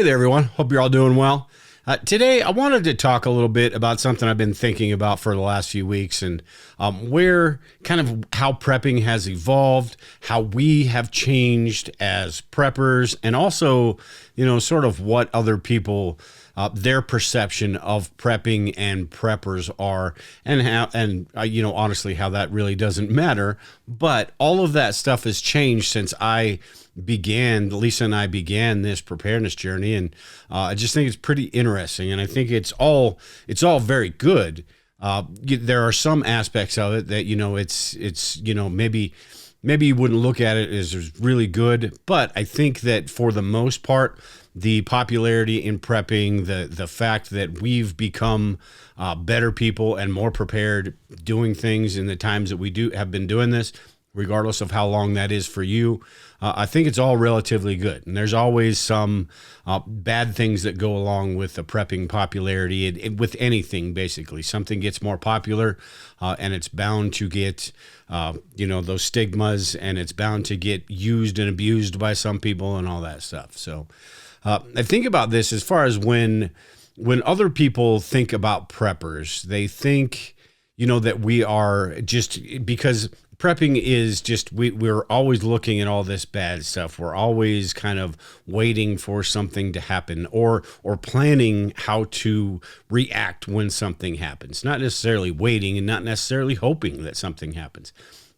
Hey there, everyone. Hope you're all doing well. Today, I wanted to talk a little bit about something I've been thinking about for the last few weeks and where kind of how prepping has evolved, how we have changed as preppers, and also, sort of what other people, their perception of prepping and preppers are, and how, and honestly, how that really doesn't matter. But all of that stuff has changed since Lisa and I began this preparedness journey, and I just think it's pretty interesting, and I think it's all very good. There are some aspects of it that it's maybe you wouldn't look at it as really good, but I think that for the most part, the popularity in prepping, the fact that we've become better people and more prepared doing things in the times that we have been doing this, regardless of how long that is for you, I think it's all relatively good. And there's always some bad things that go along with the prepping popularity. With anything, basically, something gets more popular, and it's bound to get, those stigmas, and it's bound to get used and abused by some people and all that stuff. So I think about this as far as when other people think about preppers, they think, that we are just because prepping is just, we're always looking at all this bad stuff. We're always kind of waiting for something to happen or planning how to react when something happens. Not necessarily waiting and not necessarily hoping that something happens.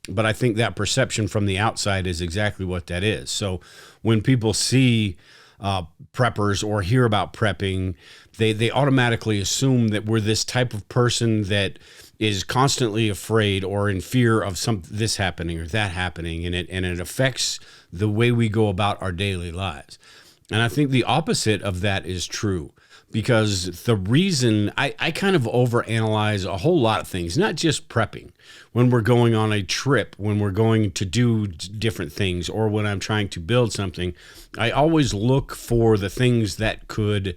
But I think that perception from the outside is exactly what that is. So when people see preppers or hear about prepping, they automatically assume that we're this type of person that is constantly afraid or in fear of this happening or that happening, and it affects the way we go about our daily lives. And I think the opposite of that is true, because the reason I kind of overanalyze a whole lot of things, not just prepping. When we're going on a trip, when we're going to do different things, or when I'm trying to build something, I always look for the things that could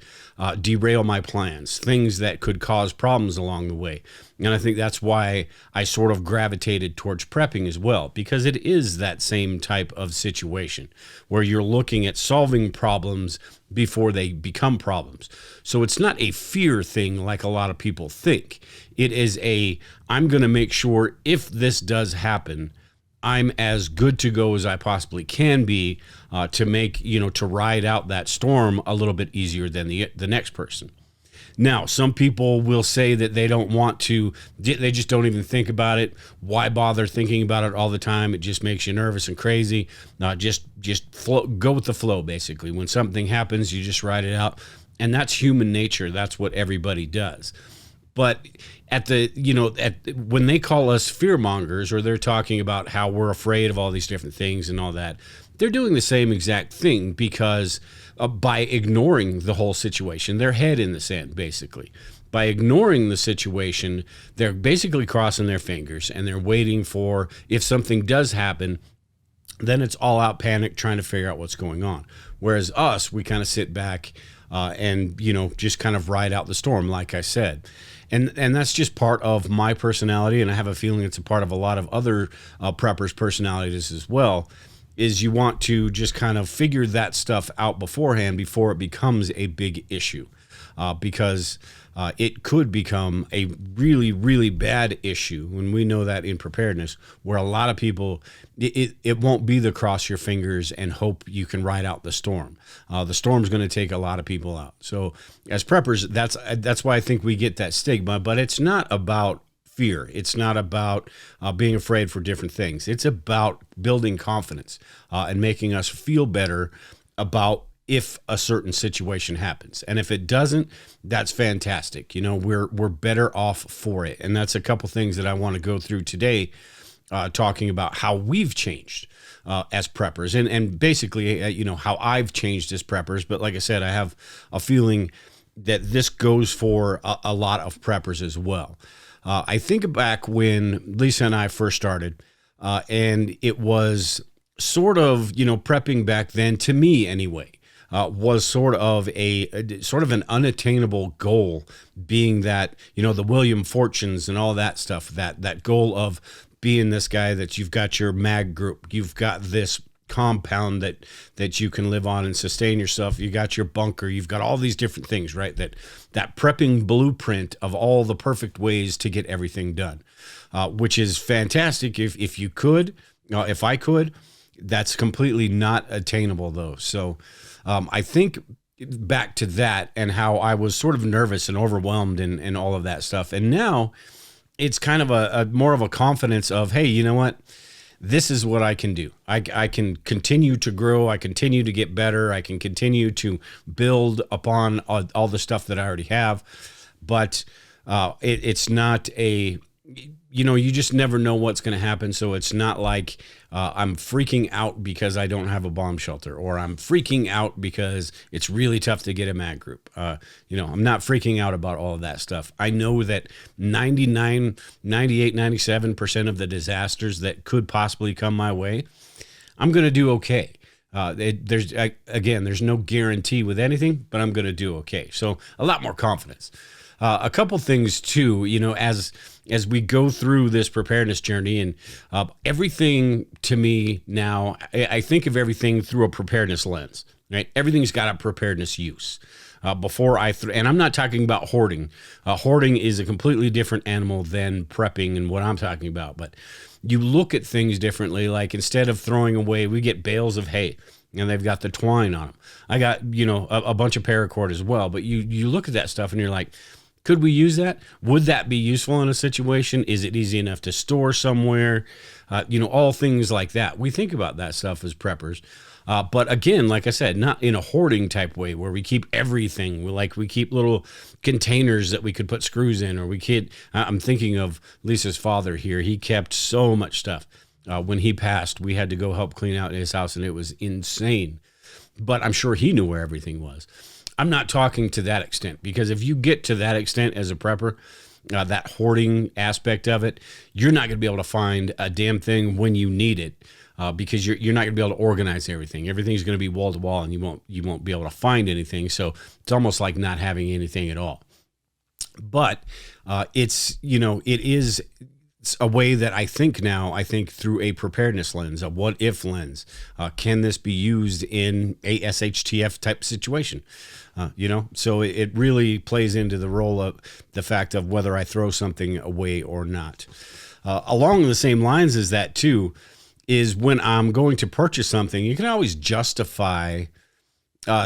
derail my plans, things that could cause problems along the way. And I think that's why I sort of gravitated towards prepping as well, because it is that same type of situation where you're looking at solving problems before they become problems. So it's not a fear thing like a lot of people think. It is I'm going to make sure if this does happen, I'm as good to go as I possibly can be to make, to ride out that storm a little bit easier than the next person. Now, some people will say that they don't want to, they just don't even think about it. Why bother thinking about it all the time? It just makes you nervous and crazy. Just go with the flow, basically. When something happens, you just ride it out. And that's human nature. That's what everybody does. But when they call us fear mongers, or they're talking about how we're afraid of all these different things and all that, they're doing the same exact thing, because by ignoring the whole situation, their head in the sand, basically. By ignoring the situation, they're basically crossing their fingers, and they're waiting for, if something does happen, then it's all out panic trying to figure out what's going on. Whereas us, we kind of sit back and just kind of ride out the storm, like I said. And that's just part of my personality, and I have a feeling it's a part of a lot of other preppers' personalities as well, is you want to just kind of figure that stuff out beforehand before it becomes a big issue, because it could become a really, really bad issue. When we know that in preparedness, where a lot of people, it won't be the cross your fingers and hope you can ride out the storm. The storm's going to take a lot of people out. So as preppers, that's why I think we get that stigma, but it's not about fear. It's not about being afraid for different things. It's about building confidence and making us feel better about if a certain situation happens. And if it doesn't, that's fantastic. We're better off for it. And that's a couple things that I want to go through today, talking about how we've changed as preppers, and basically, how I've changed as preppers. But like I said, I have a feeling that this goes for a lot of preppers as well. I think back when Lisa and I first started, and it was sort of, prepping back then, to me anyway, was sort of an unattainable goal, being that, the William Fortunes and all that stuff, that goal of being this guy that you've got your mag group, you've got this compound that you can live on and sustain yourself. You got your bunker. You've got all these different things, right? That prepping blueprint of all the perfect ways to get everything done, which is fantastic. If you could, if I could, that's completely not attainable though. So I think back to that and how I was sort of nervous and overwhelmed and all of that stuff. And now it's kind of a more of a confidence of, hey, you know what? This is what I can do. I can continue to grow. I continue to get better. I can continue to build upon all the stuff that I already have. But it's not a, you just never know what's going to happen. So it's not like I'm freaking out because I don't have a bomb shelter, or I'm freaking out because it's really tough to get a mag group. I'm not freaking out about all of that stuff. I know that 99, 98, 97% of the disasters that could possibly come my way, I'm going to do okay. There's no guarantee with anything, but I'm going to do okay. So a lot more confidence. A couple things too, as we go through this preparedness journey, and everything to me now, I think of everything through a preparedness lens, right? Everything's got a preparedness use. And I'm not talking about hoarding. Hoarding is a completely different animal than prepping and what I'm talking about. But you look at things differently. Like instead of throwing away, we get bales of hay, and they've got the twine on them. I got, a bunch of paracord as well. But you look at that stuff and you're like, could we use that? Would that be useful in a situation? Is it easy enough to store somewhere? All things like that. We think about that stuff as preppers. But again, like I said, not in a hoarding type way where we keep everything. We keep little containers that we could put screws in, or I'm thinking of Lisa's father here. He kept so much stuff. When he passed, we had to go help clean out his house, and it was insane. But I'm sure he knew where everything was. I'm not talking to that extent, because if you get to that extent as a prepper, that hoarding aspect of it, you're not going to be able to find a damn thing when you need it, because you're not going to be able to organize everything. Everything's going to be wall to wall, and you won't be able to find anything. So it's almost like not having anything at all. But it is a way that I think through a preparedness lens, a what if lens. Can this be used in a SHTF type situation? So it really plays into the role of the fact of whether I throw something away or not. Along the same lines as that too, is when I'm going to purchase something, you can always justify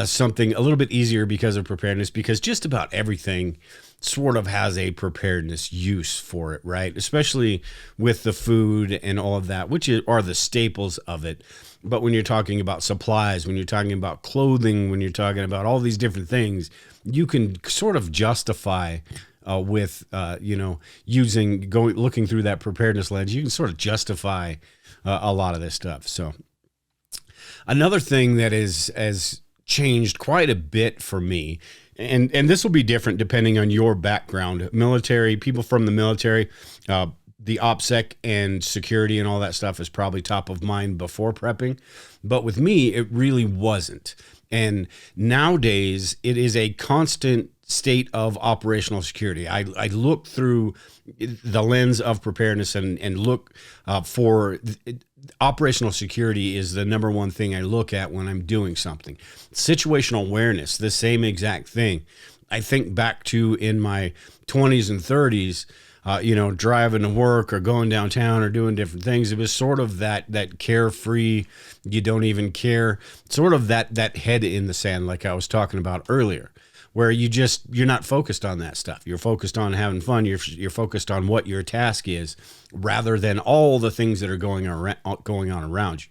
something a little bit easier because of preparedness, because just about everything sort of has a preparedness use for it, right? Especially with the food and all of that, which are the staples of it. But when you're talking about supplies, when you're talking about clothing, when you're talking about all these different things, you can sort of justify with looking through that preparedness lens, you can sort of justify a lot of this stuff. So another thing that has changed quite a bit for me, and this will be different depending on your background. Military, people from the military, the OPSEC and security and all that stuff is probably top of mind before prepping. But with me, it really wasn't. And nowadays, it is a constant state of operational security. I look through the lens of preparedness and look for operational security is the number one thing I look at when I'm doing something. Situational awareness, the same exact thing. I think back to in my 20s and 30s, driving to work or going downtown or doing different things. It was sort of that carefree, you don't even care, sort of that head in the sand, like I was talking about earlier, where you're not focused on that stuff. You're focused on having fun. You're focused on what your task is, rather than all the things that are going on around you.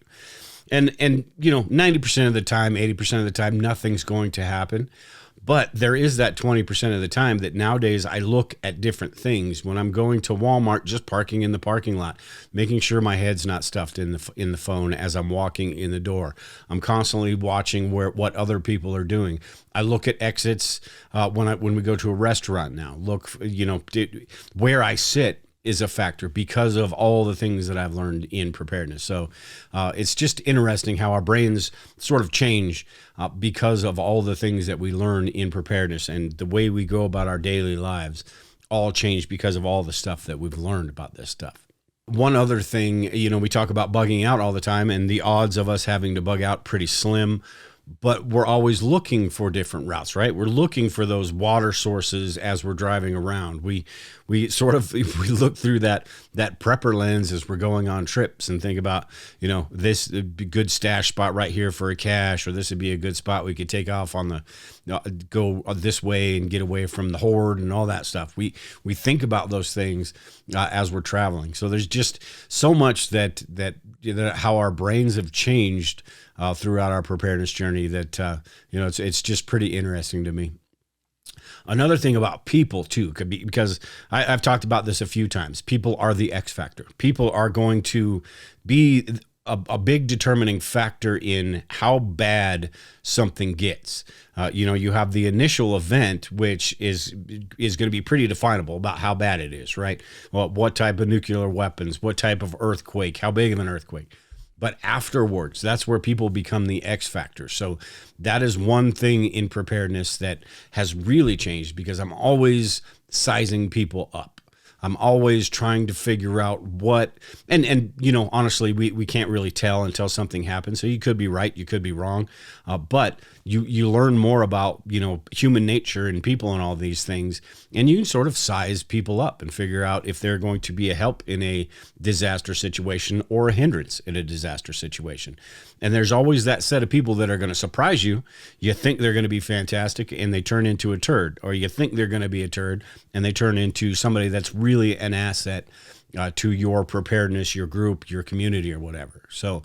And 90% of the time, 80% of the time, nothing's going to happen. But there is that 20% of the time that nowadays I look at different things. When I'm going to Walmart, just parking in the parking lot, making sure my head's not stuffed in the phone as I'm walking in the door. I'm constantly watching what other people are doing. I look at exits when we go to a restaurant now. Look, where I sit is a factor because of all the things that I've learned in preparedness. So it's just interesting how our brains sort of change because of all the things that we learn in preparedness, and the way we go about our daily lives all change because of all the stuff that we've learned about this stuff. One other thing, we talk about bugging out all the time, and the odds of us having to bug out pretty slim, but we're always looking for different routes, right? We're looking for those water sources as we're driving around. We sort of we look through that prepper lens as we're going on trips and think about, this would be a good stash spot right here for a cache, or this would be a good spot we could take off on the go this way and get away from the horde and all that stuff. We think about those things as we're traveling. So there's just so much that how our brains have changed throughout our preparedness journey that it's just pretty interesting to me. Another thing about people too, could be because I've talked about this a few times. People are the X factor. People are going to be a big determining factor in how bad something gets. You have the initial event, which is going to be pretty definable about how bad it is, right? Well, what type of nuclear weapons, what type of earthquake, how big of an earthquake. But afterwards, that's where people become the X factor. So that is one thing in preparedness that has really changed, because I'm always sizing people up. I'm always trying to figure out what, and honestly, we can't really tell until something happens. So you could be right, you could be wrong, but you learn more about, human nature and people and all these things, and you can sort of size people up and figure out if they're going to be a help in a disaster situation or a hindrance in a disaster situation. And there's always that set of people that are going to surprise you. You think they're going to be fantastic and they turn into a turd, or you think they're going to be a turd and they turn into somebody that's really an asset to your preparedness, your group, your community, or whatever. So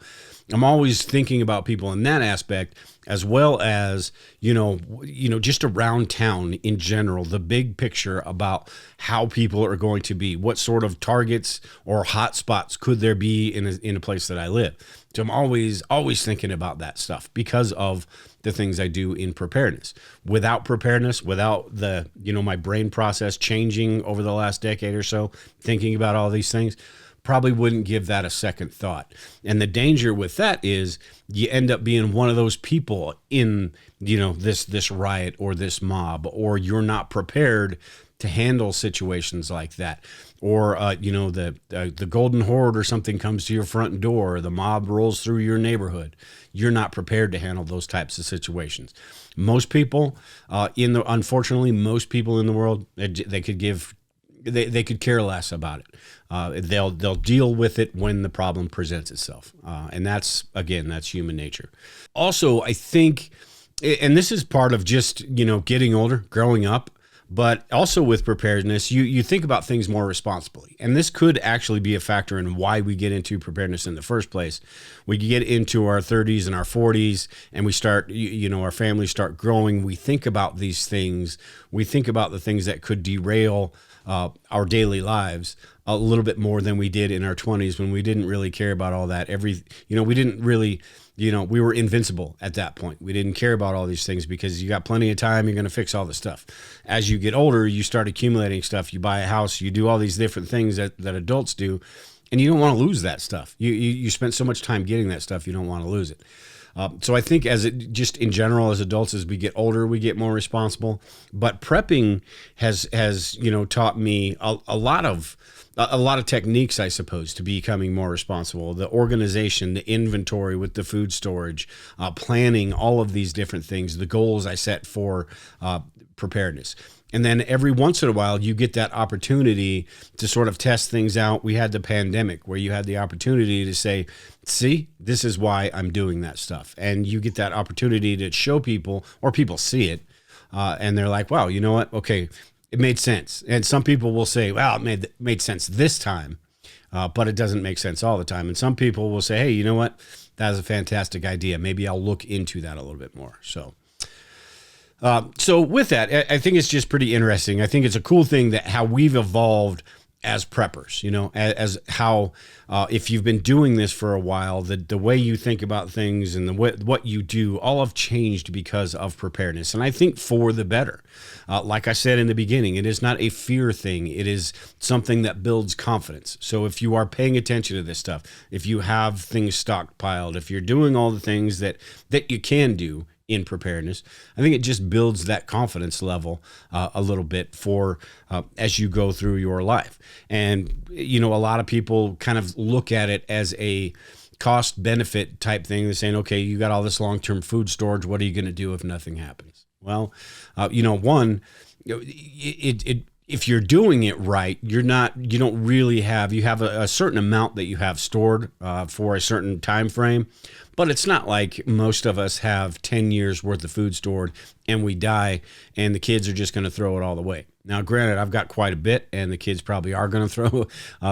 I'm always thinking about people in that aspect, as well as, just around town in general, the big picture about how people are going to be, what sort of targets or hot spots could there be in a place that I live. So I'm always thinking about that stuff because of the things I do in preparedness. Without preparedness, without the, my brain process changing over the last decade or so, thinking about all these things, probably wouldn't give that a second thought. And the danger with that is you end up being one of those people in, this riot or this mob, or you're not prepared to handle situations like that. Or, the golden horde or something comes to your front door, or the mob rolls through your neighborhood. You're not prepared to handle those types of situations. Most people, unfortunately, most people in the world, they could care less about it. They'll deal with it when the problem presents itself. And that's human nature. Also, I think, and this is part of just, getting older, growing up, but also with preparedness, you think about things more responsibly. And this could actually be a factor in why we get into preparedness in the first place. We get into our 30s and our 40s, and we start, our families start growing. We think about these things. We think about the things that could derail our daily lives a little bit more than we did in our 20s, when we didn't really care about all that. We didn't really, we were invincible at that point. We didn't care about all these things because you got plenty of time. You're going to fix all the stuff. As you get older, you start accumulating stuff. You buy a house. You do all these different things that adults do, and you don't want to lose that stuff. You spent so much time getting that stuff, you don't want to lose it. So I think just in general, as adults, as we get older, we get more responsible. But prepping has taught me a lot of techniques, I suppose, to becoming more responsible. The organization, the inventory with the food storage, planning, all of these different things, the goals I set for preparedness. And then every once in a while, you get that opportunity to sort of test things out. We had the pandemic where you had the opportunity to say, see, this is why I'm doing that stuff. And you get that opportunity to show people, or people see it, and they're like, wow, you know what? Okay, it made sense. And some people will say, well, it made sense this time, but it doesn't make sense all the time. And some people will say, hey, you know what? That is a fantastic idea. Maybe I'll look into that a little bit more. So with that, I think it's just pretty interesting. I think it's a cool thing that how we've evolved as preppers, as how if you've been doing this for a while, the way you think about things and what you do all have changed because of preparedness. And I think for the better. Like I said in the beginning, it is not a fear thing. It is something that builds confidence. So if you are paying attention to this stuff, if you have things stockpiled, if you're doing all the things that you can do, in preparedness. I think it just builds that confidence level a little bit for as you go through your life. And, a lot of people kind of look at it as a cost benefit type thing. They're saying, okay, you got all this long-term food storage. What are you going to do if nothing happens? Well, one, if you're doing it right, you don't really have, you have a certain amount that you have stored for a certain time frame, but it's not like most of us have 10 years worth of food stored and we die and the kids are just going to throw it all away. Now, granted, I've got quite a bit and the kids probably are going to throw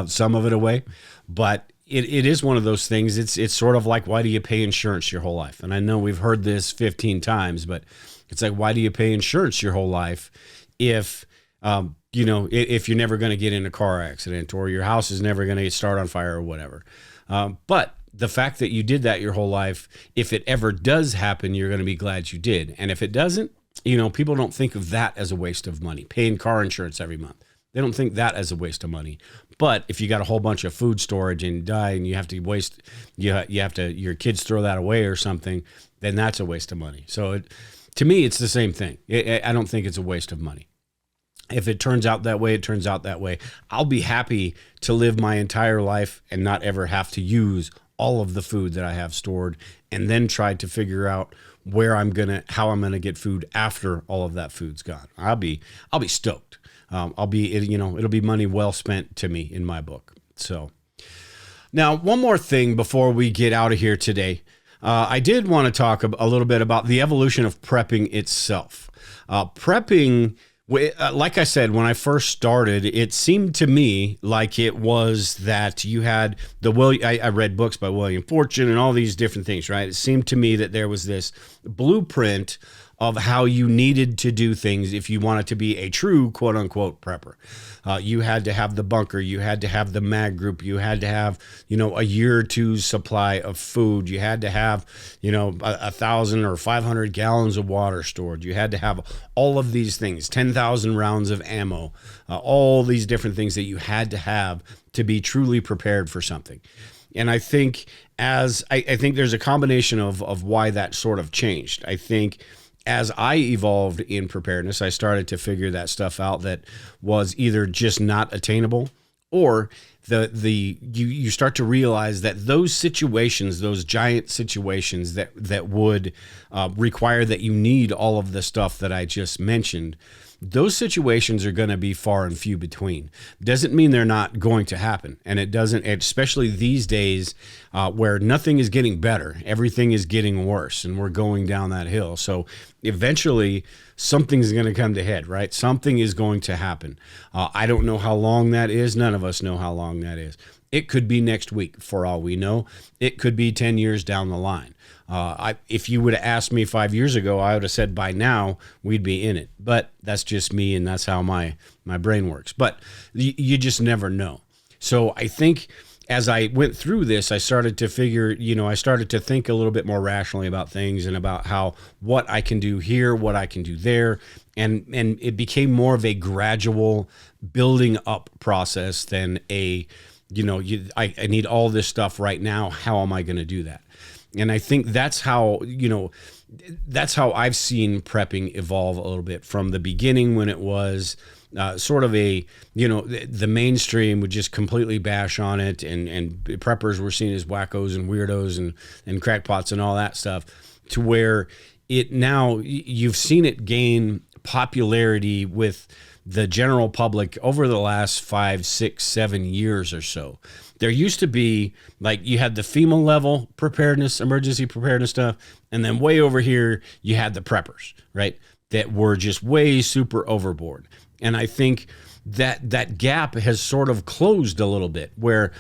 some of it away, but it is one of those things. It's sort of like, why do you pay insurance your whole life? And I know we've heard this 15 times, but it's like, why do you pay insurance your whole life if if you're never going to get in a car accident or your house is never going to start on fire or whatever. But the fact that you did that your whole life, if it ever does happen, you're going to be glad you did. And if it doesn't, people don't think of that as a waste of money, paying car insurance every month. They don't think that as a waste of money. But if you got a whole bunch of food storage and die and you have to waste, you have to, your kids throw that away or something, then that's a waste of money. So to me, it's the same thing. I don't think it's a waste of money. If it turns out that way, it turns out that way. I'll be happy to live my entire life and not ever have to use all of the food that I have stored and then try to figure out how I'm going to get food after all of that food's gone. I'll be stoked. It'll be money well spent to me in my book. So now one more thing before we get out of here today. I did want to talk a little bit about the evolution of prepping itself. Prepping, like I said, when I first started, it seemed to me like it was that you had I read books by William Fortune and all these different things, right? It seemed to me that there was this blueprint of how you needed to do things if you wanted to be a true quote unquote prepper. You had to have the bunker, you had to have the mag group, you had to have, a year or two's supply of food. You had to have, 1,000 or 500 gallons of water stored. You had to have all of these things, 10,000 rounds of ammo, all these different things that you had to have to be truly prepared for something. And I think I think there's a combination of why that sort of changed. I think as I evolved in preparedness, I started to figure that stuff out that was either just not attainable, or you start to realize that those situations, those giant situations that would require that you need all of the stuff that I just mentioned, those situations are going to be far and few between. Doesn't mean they're not going to happen. And it doesn't, especially these days where nothing is getting better, everything is getting worse, and we're going down that hill. So eventually something's going to come to head, right? Something is going to happen. I don't know how long that is. None of us know how long that is. It could be next week for all we know. It could be 10 years down the line. If you would have asked me 5 years ago, I would have said by now we'd be in it. But that's just me, and that's how my brain works. But you just never know. So I think as I went through this, I started to figure, I started to think a little bit more rationally about things and about what I can do here, what I can do there. And it became more of a gradual building up process than I need all this stuff right now. How am I going to do that? And I think that's how I've seen prepping evolve a little bit from the beginning, when it was sort of the mainstream would just completely bash on it, and preppers were seen as wackos and weirdos and crackpots and all that stuff, to where you've seen it gain popularity with the general public over the last 5, 6, 7 years or so. There used to be, like, you had the FEMA level preparedness, emergency preparedness stuff, and then way over here you had the preppers, right, that were just way super overboard. And I think that gap has sort of closed a little bit, where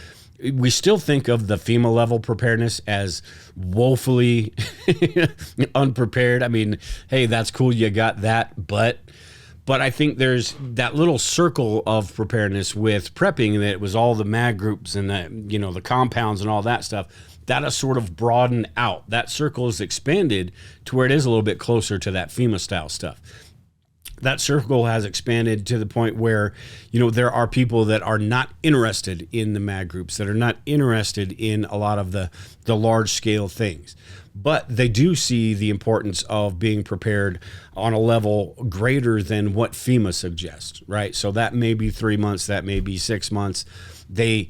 we still think of the FEMA level preparedness as woefully unprepared. I mean, hey, that's cool, you got that, but I think there's that little circle of preparedness with prepping, that it was all the mag groups and the compounds and all that stuff, that has sort of broadened out. That circle is expanded to where it is a little bit closer to that FEMA style stuff. that circle has expanded to the point where, you know, there are people that are not interested in the mag groups, that are not interested in a lot of the large scale things, but they do see the importance of being prepared on a level greater than what FEMA suggests, right? So that may be 3 months, that may be 6 months. They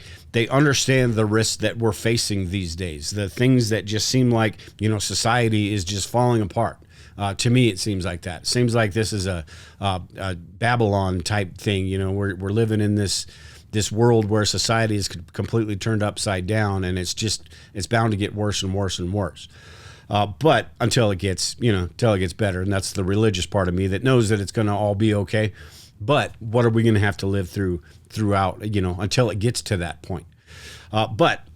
understand the risks that we're facing these days, the things that just seem like, you know, society is just falling apart. To me, it seems like that. It seems like this is a Babylon type thing. You know, we're living in this world where society is completely turned upside down, and it's bound to get worse and worse and worse. But until it gets better, and that's the religious part of me that knows that it's going to all be okay. But what are we going to have to live throughout, you know, until it gets to that point? But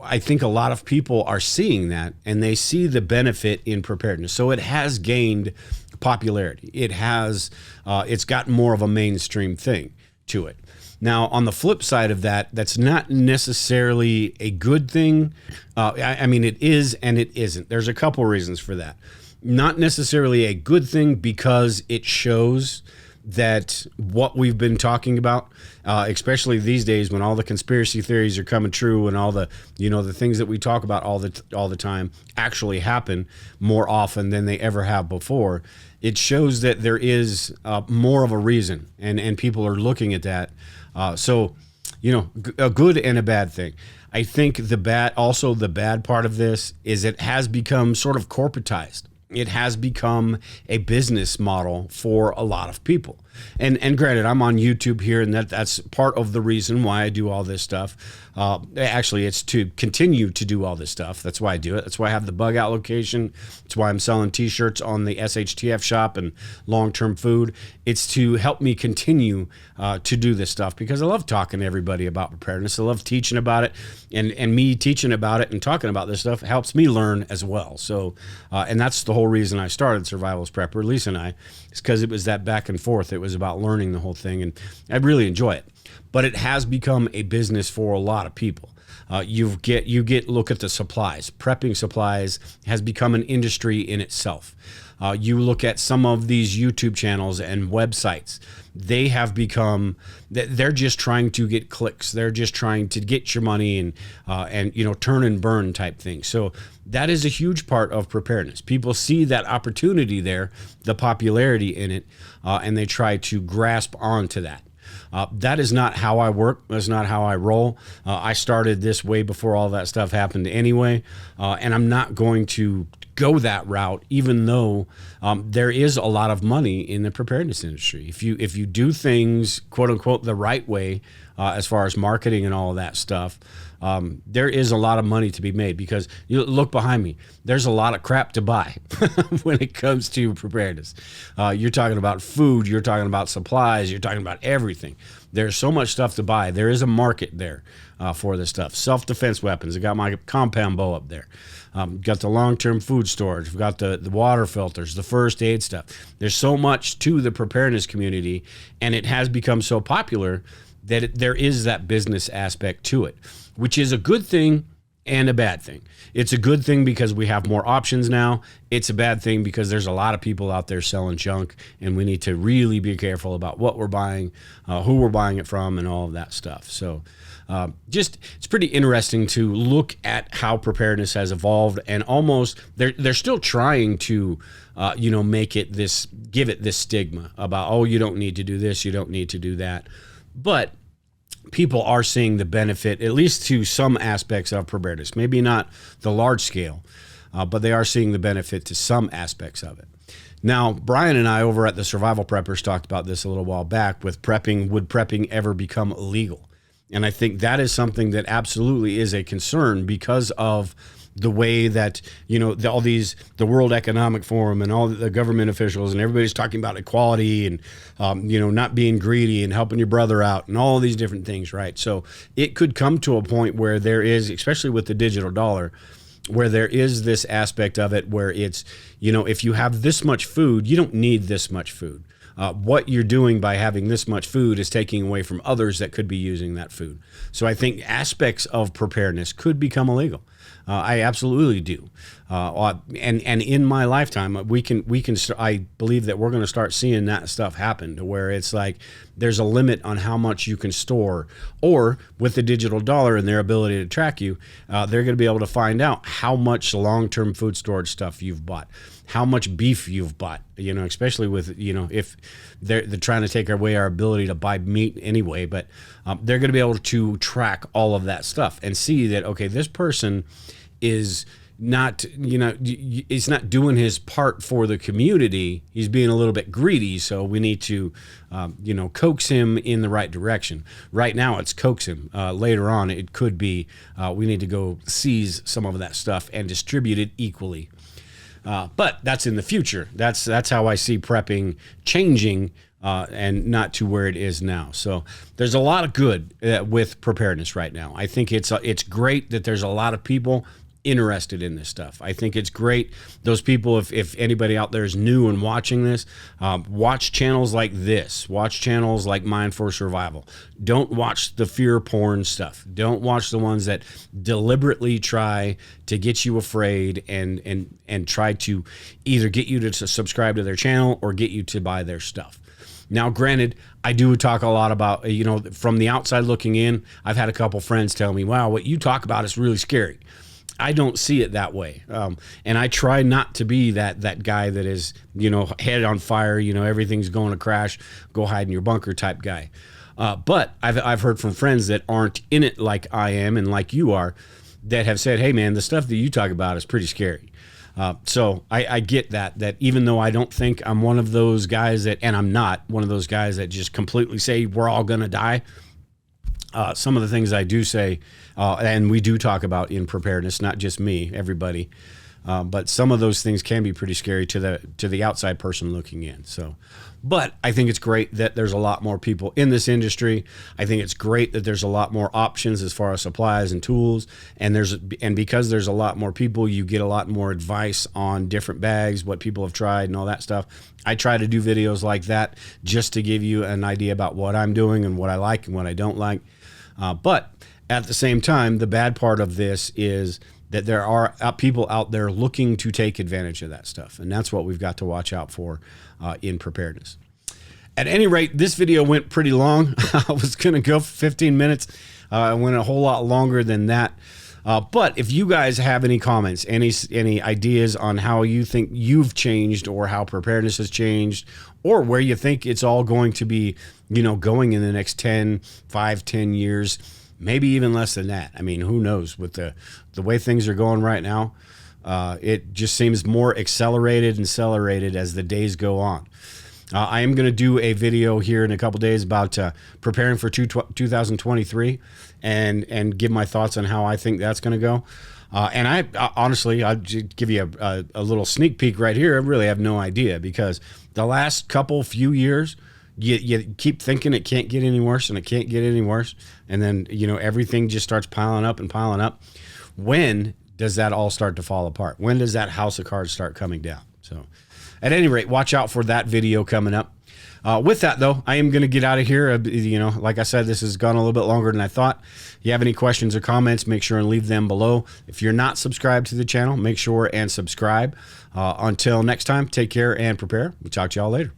I think a lot of people are seeing that, and they see the benefit in preparedness. So it has gained popularity. It's gotten more of a mainstream thing to it. Now, on the flip side of that, that's not necessarily a good thing. I mean, it is and it isn't. There's a couple reasons for that. Not necessarily a good thing because it shows that what we've been talking about, especially these days when all the conspiracy theories are coming true and all the, you know, the things that we talk about all the time actually happen more often than they ever have before. It shows that there is more of a reason, and people are looking at that. So, you know, a good and a bad thing. I think the bad part of this is it has become sort of corporatized. It has become a business model for a lot of people. And granted, I'm on YouTube here, and that's part of the reason why I do all this stuff. Actually, it's to continue to do all this stuff. That's why I do it. That's why I have the bug out location. That's why I'm selling t-shirts on the SHTF shop and long-term food. It's to help me continue to do this stuff because I love talking to everybody about preparedness. I love teaching about it, and me teaching about it and talking about this stuff helps me learn as well. So, and that's the whole reason I started Survivalist Prepper, Lisa and I, is because it was that back and forth. It was about learning the whole thing, and I really enjoy it. But it has become a business for a lot of people. Look at the supplies. Prepping supplies has become an industry in itself. You look at some of these YouTube channels and websites. They have become, they're just trying to get clicks. They're just trying to get your money and you know, turn and burn type thing. So that is a huge part of preparedness. People see that opportunity there, the popularity in it, and they try to grasp onto that. That is not how I work. That's not how I roll. I started this way before all that stuff happened anyway, and I'm not going to go that route, even though there is a lot of money in the preparedness industry. If you do things, quote unquote, the right way, as far as marketing and all of that stuff, there is a lot of money to be made because you look behind me. There's a lot of crap to buy when it comes to preparedness. You're talking about food. You're talking about supplies. You're talking about everything. There's so much stuff to buy. There is a market there for this stuff. Self-defense weapons. I got my compound bow up there. Got the long-term food storage. We've got the water filters, the first aid stuff. There's so much to the preparedness community, and it has become so popular that there is that business aspect to it, which is a good thing and a bad thing. It's a good thing because we have more options now. It's a bad thing because there's a lot of people out there selling junk, and we need to really be careful about what we're buying, who we're buying it from, and all of that stuff. So it's pretty interesting to look at how preparedness has evolved, and almost they're still trying to give it this stigma about, oh, you don't need to do this, you don't need to do that. But people are seeing the benefit, at least to some aspects of preparedness. Maybe not the large scale, but they are seeing the benefit to some aspects of it. Now, Brian and I over at the Survival Preppers talked about this a little while back with prepping. Would prepping ever become illegal? And I think that is something that absolutely is a concern because of the way that, you know, the World Economic Forum and all the government officials and everybody's talking about equality and, not being greedy and helping your brother out and all these different things, right? So it could come to a point where there is, especially with the digital dollar, where there is this aspect of it where it's, you know, if you have this much food, you don't need this much food. What you're doing by having this much food is taking away from others that could be using that food. So I think aspects of preparedness could become illegal. I absolutely do. And in my lifetime, I believe that we're going to start seeing that stuff happen to where it's like there's a limit on how much you can store, or with the digital dollar and their ability to track you, they're going to be able to find out how much long-term food storage stuff you've bought, how much beef you've bought, especially with, if they're trying to take away our ability to buy meat anyway, but they're going to be able to track all of that stuff and see that, okay, this person is not, he's not doing his part for the community. He's being a little bit greedy. So we need to, coax him in the right direction. Right now it's coax him. Later on, it could be, we need to go seize some of that stuff and distribute it equally. But that's in the future. That's how I see prepping changing, and not to where it is now. So there's a lot of good with preparedness right now. I think it's great that there's a lot of people interested in this stuff. I think it's great. Those people, if anybody out there is new and watching this, watch channels like this. Watch channels like Mind for Survival. Don't watch the fear porn stuff. Don't watch the ones that deliberately try to get you afraid and try to either get you to subscribe to their channel or get you to buy their stuff. Now, granted, I do talk a lot about, from the outside looking in, I've had a couple friends tell me, wow, what you talk about is really scary. I don't see it that way. And I try not to be that guy that is, head on fire, everything's going to crash, go hide in your bunker type guy. But I've heard from friends that aren't in it like I am and like you are, that have said, hey man, the stuff that you talk about is pretty scary. So I get that even though I don't think I'm one of those guys and I'm not one of those guys that just completely say we're all going to die. Some of the things I do say, and we do talk about in preparedness, not just me, everybody, but some of those things can be pretty scary to the outside person looking in. So, but I think it's great that there's a lot more people in this industry. I think it's great that there's a lot more options as far as supplies and tools, and because there's a lot more people, you get a lot more advice on different bags, what people have tried and all that stuff. I try to do videos like that just to give you an idea about what I'm doing and what I like and what I don't like. But at the same time, the bad part of this is that there are people out there looking to take advantage of that stuff. And that's what we've got to watch out for in preparedness. At any rate, this video went pretty long. I was going to go for 15 minutes. I went a whole lot longer than that. But if you guys have any comments, any ideas on how you think you've changed or how preparedness has changed, or where you think it's all going to be, going in the next 10 years, maybe even less than that. I mean, who knows? With the way things are going right now, it just seems more accelerated as the days go on. I am going to do a video here in a couple days about preparing for 2023 and give my thoughts on how I think that's going to go. And I honestly, I'll just give you a little sneak peek right here. I really have no idea, because the last few years, you keep thinking it can't get any worse and it can't get any worse. And then, everything just starts piling up and piling up. When does that all start to fall apart? When does that house of cards start coming down? So at any rate, watch out for that video coming up. With that, though, I am going to get out of here. Like I said, this has gone a little bit longer than I thought. If you have any questions or comments, make sure and leave them below. If you're not subscribed to the channel, make sure and subscribe. Until next time, take care and prepare. We'll talk to y'all later.